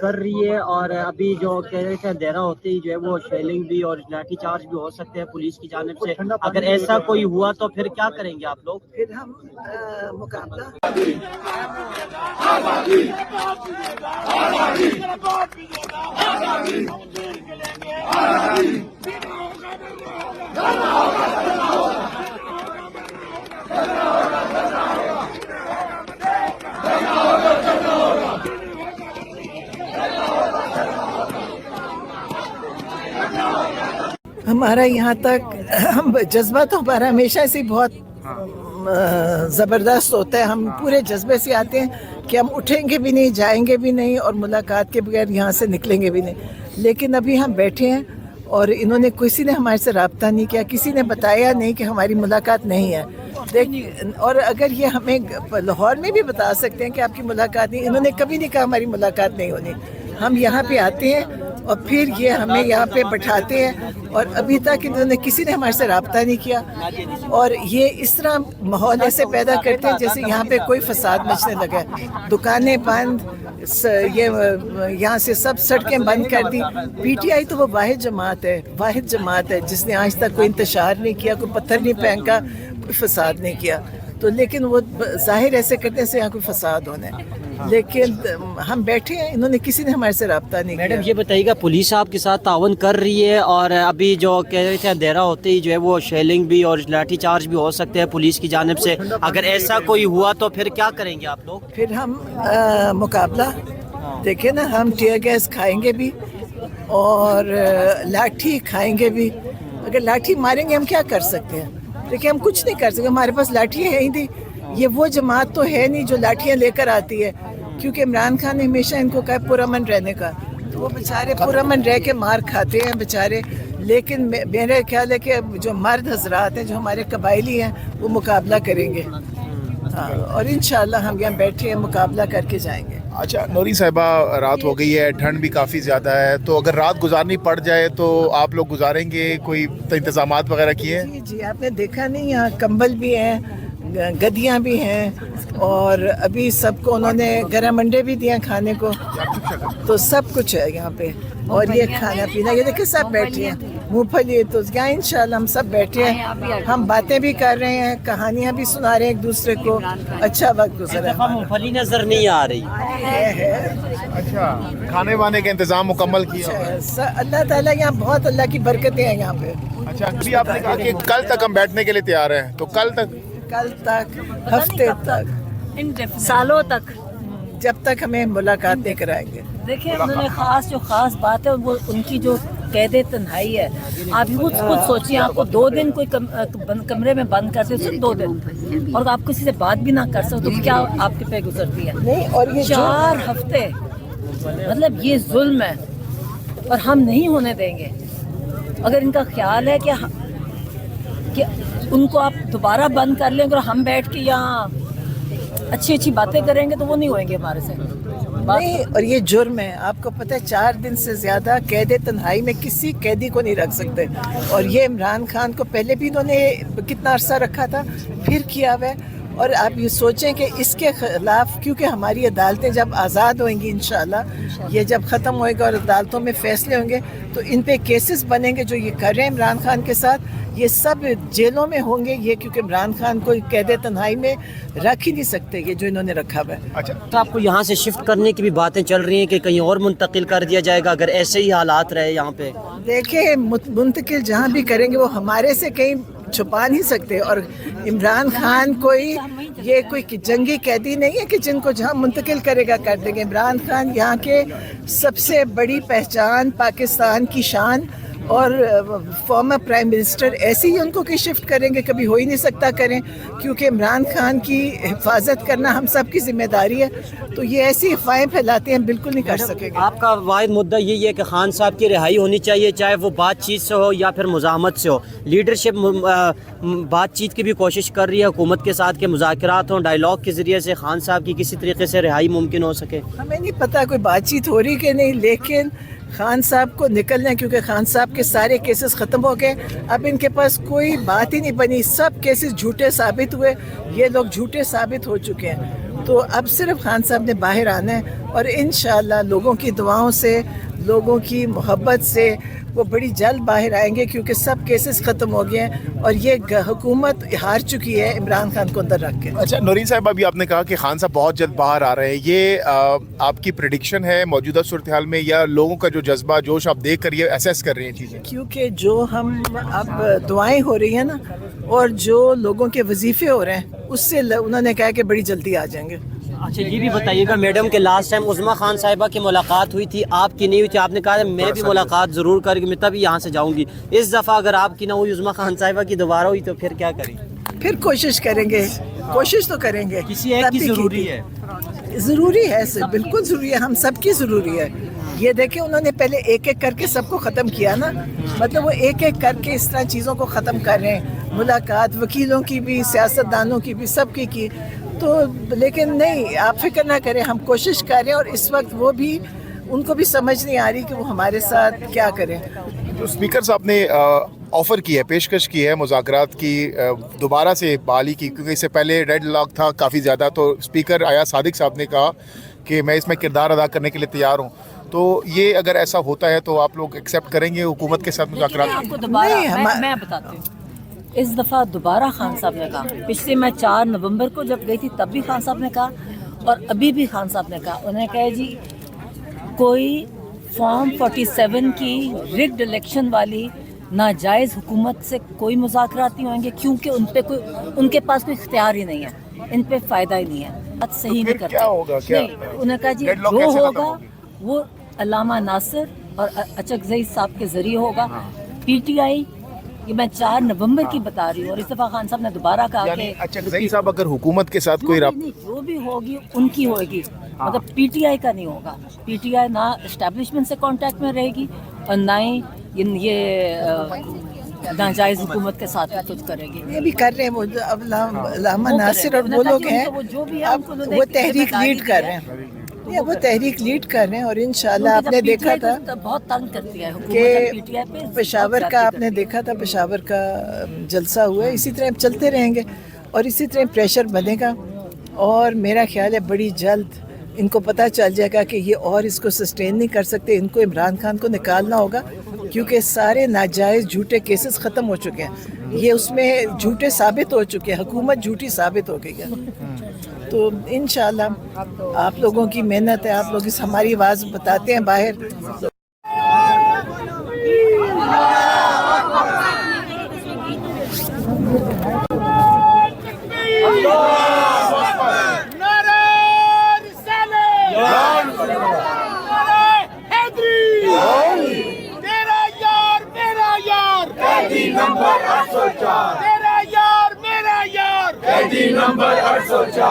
कर रही है और अभी जो कह रहे थे अंधेरा होते ही जो है वो शेलिंग भी और लाठी चार्ज भी हो सकते हैं पुलिस की जानिब से। अगर ऐसा कोई हुआ तो फिर क्या करेंगे आप लोग? फिर हम मुकाबला हमारा यहाँ तक हम जज्बा तो हमारा हमेशा से बहुत ज़बरदस्त होता है। हम पूरे जज्बे से आते हैं कि हम उठेंगे भी नहीं, जाएंगे भी नहीं और मुलाकात के बगैर यहाँ से निकलेंगे भी नहीं। लेकिन अभी हम बैठे हैं और इन्होंने किसी ने हमारे से रब्ता नहीं किया, किसी ने बताया नहीं कि हमारी मुलाकात नहीं है। और अगर ये हमें लाहौर में भी बता सकते हैं कि आपकी मुलाकात नहीं, इन्होंने कभी नहीं कहा हमारी मुलाकात नहीं होनी। हम यहाँ पे आते हैं और फिर ये हमें यहाँ पे बैठाते हैं और अभी तक इन्होंने किसी ने हमारे से रब्ता नहीं किया। और ये इस तरह माहौल ऐसे पैदा करते हैं जैसे यहाँ पे कोई फसाद मचने लगा है। दुकानें बंद, ये यहाँ से सब सड़कें बंद कर दी। पीटीआई तो वो वाहिद जमात है जिसने आज तक कोई इंतशार नहीं किया, कोई पत्थर नहीं फेंका, कोई फसाद नहीं किया। तो लेकिन वो जाहिर ऐसे करते हैं यहाँ कोई फसाद होना है। लेकिन हम बैठे हैं, इन्होंने किसी ने हमारे से रब्ता नहीं किया। मैडम ये बताइएगा, पुलिस आपके साथ तावन कर रही है और अभी जो कह रहे थे अंधेरा होते ही जो है वो शेलिंग भी और लाठी चार्ज भी हो सकते हैं पुलिस की जानिब से। अगर ऐसा कोई हुआ तो फिर क्या करेंगे आप लोग? फिर हम मुकाबला देखे ना, हम टीयर गैस खाएंगे भी और लाठी खाएंगे भी। अगर लाठी मारेंगे हम क्या कर सकते हैं? देखिए हम कुछ नहीं कर सकते, हमारे पास लाठियाँ है ही नहीं। ये वो जमात तो है नहीं जो लाठियाँ लेकर आती है, क्योंकि इमरान खान ने हमेशा इनको कहा पुरअमन रहने का, तो वो बेचारे पुरअमन रह के मार खाते हैं बेचारे। लेकिन मेरा ख्याल है कि जो मर्द हजरात हैं, जो हमारे कबायली हैं, वो मुकाबला करेंगे। हाँ, और इंशाल्लाह हम यहाँ बैठे हैं, मुकाबला करके जाएंगे। अच्छा नूरी साहिबा, रात हो गई है, ठंड भी काफ़ी ज़्यादा है, तो अगर रात गुजारनी पड़ जाए तो आप लोग गुजारेंगे? कोई इंतजामात वगैरह किए हैं? जी, आपने देखा नहीं, यहाँ कंबल भी हैं, गद्दियाँ भी हैं और अभी सबको उन्होंने गरम अंडे भी दिए खाने को, तो सब कुछ है यहाँ पे। और ये खाना पीना, ये देखिए सब बैठे हैं, मूंगफली, तो यहाँ इंशाल्लाह हम सब बैठे हैं, हम बातें भी कर रहे हैं, कहानियाँ भी सुना रहे हैं एक दूसरे को। अच्छा वक्त गुजरा। मूंगफली नजर नहीं आ रही है। अच्छा, खाने वाने का इंतजाम मुकम्मल किया? अल्लाह ताला, यहाँ बहुत अल्लाह की बरकतें हैं यहाँ पे। अच्छा, अभी आपने कहा कि कल तक हम बैठने के लिए तैयार हैं, तो कल तक, हफ्ते तक, सालों तक, जब तक हमें मुलाकात नहीं कराएंगे। देखिए उन्होंने जो खास बात है वो उनकी जो कैदे तन्हाई है। आप खुद सोचिए, आपको 2 दिन कोई कमरे में बंद करते हो, सिर्फ 2 दिन, और आप किसी से बात भी ना कर सकते, तो क्या आपके पे गुजरती है? नहीं, और ये 4 हफ्ते, मतलब ये जुल्म है और हम नहीं होने देंगे। अगर इनका ख्याल है कि उनको आप दोबारा बंद कर लें और हम बैठ के यहाँ अच्छी अच्छी बातें करेंगे, तो वो नहीं होएंगे हमारे से। नहीं, और ये जुर्म है, आपको पता है 4 दिन से ज़्यादा कैद तन्हाई में किसी कैदी को नहीं रख सकते। और ये इमरान खान को पहले भी इन्होंने कितना अरसा रखा था, फिर किया हुआ है। और आप ये सोचें कि इसके खिलाफ, क्योंकि हमारी अदालतें जब आज़ाद होंगी इंशाल्लाह, ये जब ख़त्म होएगा और अदालतों में फ़ैसले होंगे, तो इन पे केसेस बनेंगे जो ये कर रहे हैं इमरान खान के साथ, ये सब जेलों में होंगे ये, क्योंकि इमरान खान को कैद तन्हाई में रख ही नहीं सकते ये जो इन्होंने रखा हुआ है। अच्छा, तो आपको यहाँ से शिफ्ट करने की भी बातें चल रही हैं कि कहीं और मुंतकिल कर दिया जाएगा अगर ऐसे ही हालात रहे यहाँ पे? देखिए मुंतकिल जहाँ भी करेंगे वो हमारे से कहीं छुपा नहीं सकते। और इमरान खान ये कोई जंगी कैदी नहीं है कि जिनको जहाँ मुंतकिल करेगा कर देंगे। इमरान खान यहाँ के सबसे बड़ी पहचान, पाकिस्तान की शान और फॉर्मर प्राइम मिनिस्टर, ऐसे ही उनको कि शिफ्ट करेंगे, कभी हो ही नहीं सकता करें, क्योंकि इमरान खान की हिफाजत करना हम सब की जिम्मेदारी है। तो ये ऐसी अफवाहें फैलाते हैं, बिल्कुल नहीं कर सकेंगे। आपका वाहिद मुद्दा यही है कि खान साहब की रिहाई होनी चाहिए, चाहे वो बातचीत से हो या फिर मुज़ाहमत से हो। लीडरशिप बातचीत की भी कोशिश कर रही है हुकूमत के साथ कि मुज़ाकरात हों, डायलॉग के ज़रिए से खान साहब की किसी तरीके से रिहाई मुमकिन हो सके। हमें नहीं पता कोई बातचीत हो रही कि नहीं, लेकिन खान साहब को निकलना है, क्योंकि खान साहब के सारे केसेस ख़त्म हो गए। अब इनके पास कोई बात ही नहीं बनी, सब केसेस झूठे साबित हुए, ये लोग झूठे साबित हो चुके हैं। تو اب صرف خان صاحب نے باہر آنا ہے اور انشاءاللہ لوگوں کی دعاؤں سے, لوگوں کی محبت سے وہ بڑی جلد باہر آئیں گے, کیونکہ سب کیسز ختم ہو گئے ہیں اور یہ حکومت ہار چکی ہے عمران خان کو اندر رکھ کے. اچھا نورین صاحب, ابھی آپ نے کہا کہ خان صاحب بہت جلد باہر آ رہے ہیں, یہ آپ کی پریڈکشن ہے موجودہ صورتحال میں, یا لوگوں کا جو جذبہ جوش آپ دیکھ کر یہ اسیس کر رہے ہیں چیزیں؟ کیونکہ جو ہم اب دعائیں ہو رہی ہیں نا اور جو لوگوں کے وظیفے ہو رہے ہیں, اس سے انہوں نے کہا کہ بڑی جلدی آ جائیں گے. اچھا یہ بھی بتائیے گا میڈم کہ لاسٹ ٹائم عظمیٰ خان صاحبہ کی ملاقات ہوئی تھی, آپ کی نہیں ہوئی تھی, آپ نے کہا میں بھی ملاقات ضرور کر کے میں تبھی یہاں سے جاؤں گی. اس دفعہ اگر آپ کی نہ ہوئی عظمیٰ خان صاحبہ کی دوبارہ ہوئی تو پھر کیا کریں؟ پھر کوشش کریں گے, کوشش تو کریں گے. کسی ایک کی ضروری ہے, ضروری ہے, بالکل ضروری ہے, ہم سب کی ضروری ہے. یہ دیکھیں انہوں نے پہلے ایک ایک کر کے سب کو ختم کیا نا, مطلب وہ ایک ایک کر کے اس طرح چیزوں کو ختم کر رہے ہیں, ملاقات وکیلوں کی بھی, سیاستدانوں کی بھی, سب کی. تو لیکن نہیں, آپ فکر نہ کریں, ہم کوشش کر رہے ہیں اور اس وقت وہ بھی, ان کو بھی سمجھ نہیں آ رہی کہ وہ ہمارے ساتھ کیا کریں. جو اسپیکر صاحب نے آفر کی ہے, پیشکش کی ہے مذاکرات کی دوبارہ سے بحالی کی, کیونکہ اس سے پہلے ڈیڈ لاک تھا کافی زیادہ, تو اسپیکر ایاز صادق صاحب نے کہا کہ میں اس میں کردار ادا کرنے کے لیے تیار ہوں. تو یہ اگر ایسا ہوتا ہے تو آپ لوگ ایکسیپٹ کریں گے حکومت کے ساتھ مذاکرات؟ آپ کو دوبارہ میں بتاتی ہوں, اس دفعہ دوبارہ خان صاحب نے کہا, پچھلے میں 4 نومبر کو جب گئی تھی تب بھی خان صاحب نے کہا, اور ابھی بھی خان صاحب نے کہا, انہوں نے کہا جی کوئی فارم 47 کی رگڈ الیکشن والی ناجائز حکومت سے کوئی مذاکرات نہیں ہوں گے, کیونکہ ان کے پاس کوئی اختیار ہی نہیں ہے, ان پہ فائدہ ہی نہیں ہے, بات صحیح نہیں کرتے. کیا ہوگا؟ انہوں نے کہا جی جو ہوگا وہ علامہ ناصر اور اچکزئی صاحب کے ذریعے ہوگا. پی ٹی آئی, یہ میں 4 نومبر کی بتا رہی ہوں, اور اس دفعہ خان صاحب نے دوبارہ کہا کہ اچکزئی صاحب اگر حکومت کے ساتھ کوئی رابطہ, جو بھی ہوگی ان کی ہوگی, مطلب پی ٹی آئی کا نہیں ہوگا. پی ٹی آئی نہ اسٹیبلشمنٹ سے کانٹیکٹ میں رہے گی اور نہ ہی یہ ناجائز حکومت کے ساتھ کچھ کرے گی. یہ بھی کر رہے ہیں وہ, اب علامہ ناصر اور وہ لوگ ہیں, اب وہ تحریک لیڈ کر رہے ہیں, وہ تحریک لیڈ کر رہے ہیں. اور انشاءاللہ آپ نے دیکھا تھا بہت تنگ کرتی ہے کہ پشاور کا, آپ نے دیکھا تھا پشاور کا جلسہ ہوا ہے, اسی طرح چلتے رہیں گے اور اسی طرح پریشر بنے گا. اور میرا خیال ہے بڑی جلد ان کو پتہ چل جائے گا کہ یہ اور اس کو سسٹین نہیں کر سکتے, ان کو عمران خان کو نکالنا ہوگا, کیونکہ سارے ناجائز جھوٹے کیسز ختم ہو چکے ہیں, یہ اس میں جھوٹے ثابت ہو چکے ہیں, حکومت جھوٹی ثابت ہو گئی ہے. تو انشاءاللہ آپ لوگوں کی محنت ہے, آپ لوگ اس ہماری آواز بتاتے ہیں باہر. نمبر 804